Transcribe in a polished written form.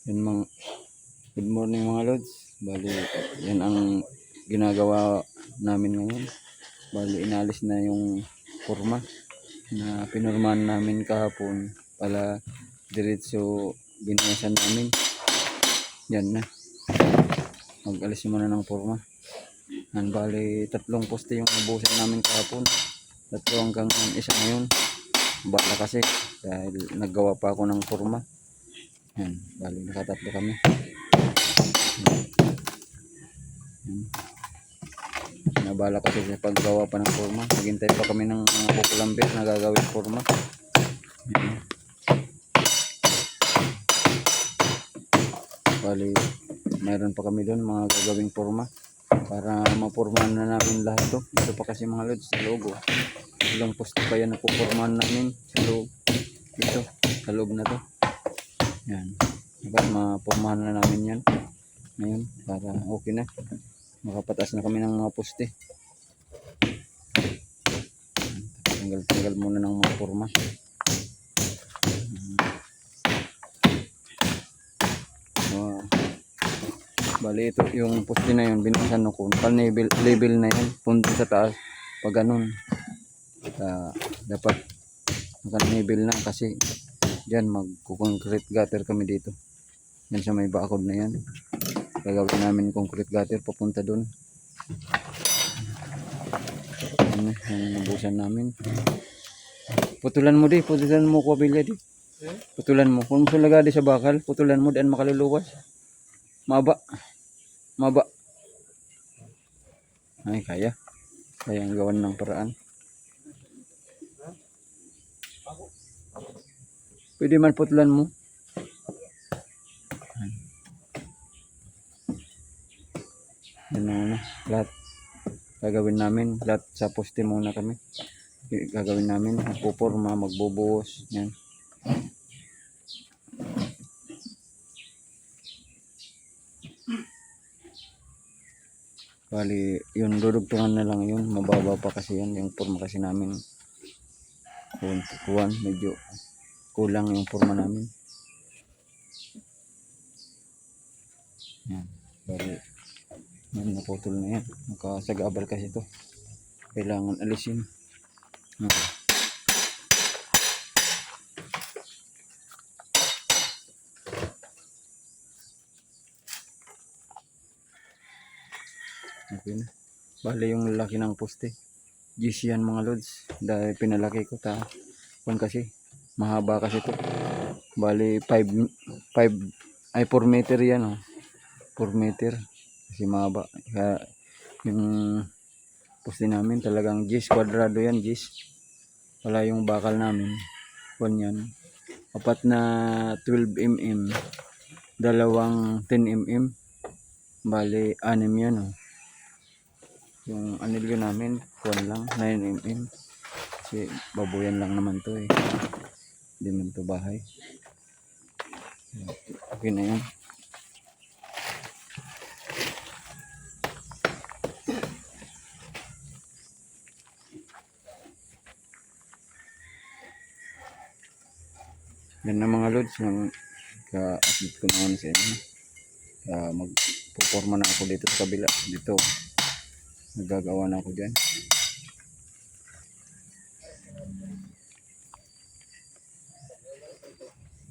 Yan mga good morning mga lods. Bali, yan ang ginagawa namin ngayon. Bali, inalis na yung forma na pinurmahan namin kahapon. Pala diretso binayasan namin. Yan na. Mag-alis muna ng forma. Yan, bali, 3 poste yung nabusan namin kahapon. 3 hanggang 1 ngayon. Bala kasi dahil naggawa pa ako ng forma. Yan, bali nakatatlo kami. Yan. Nabala kasi sa paggawa pa ng forma. Naghintay pa kami ng mga kukulambir na gagawin forma. Yan. Bali, mayroon pa kami doon mga gagawing forma para mapormahan na namin lahat to. Ito pa kasi mga lods sa loob. Ilang poste pa yan na pupormahan namin sa loob. Ito, sa loob na to. Yan. Dapat mapormahan na namin yan ngayon para okay na. Makapatas na kami ng mga poste. Tanggal muna ng mga forma. Bali ito yung poste na yun binasan ko pal level na yan punta sa taas pag ganun. Dapat naka-level na kasi diyan magko-concrete gutter kami dito. Yan sa may bakod na yan. Gagawin namin concrete gutter papunta doon. Yan yung nabusan namin. Putulan mo ko bilya di. Putulan mo. Kung gusto lagadi sa bakal, putulan mo daan makaluluwas. Maba. Ay, kaya ang gawan ng paraan. Pwede man putulan mo. Yan na lahat gagawin namin. Lahat sa poste muna kami gagawin namin. Magpuporma, magbubuhos. Yan. Bali, yun dudugtungan na lang yun. Mababa pa kasi yan. Yung forma kasi namin kuwan, medyo kulang yung forma namin. Yan. Bali, yan, naputol na yan. Nakasagabal kasi ito. Kailangan alisin. Okay. Okay na. Bali yung laki ng poste. GC yan mga lods. Dahil pinalaki ko kasi mahaba kasi ito. Bali 4 meter yan 4 meter. Kasi mahaba. Kaya yung poste namin talagang GC kwadrado yan GC. Wala yung bakal namin. Yan. 4 na 12 mm. 2 10 mm. Bali 6 yan Yung anilyo namin, lang 9 mm. Kasi babuyan lang naman to Hindi man to bahay. Okay na yan. Yan na mga lods ng ka-update ko naman sa inyo. Magpuporma na ako dito sa kabila. Dito. Nagagawa na ako dyan.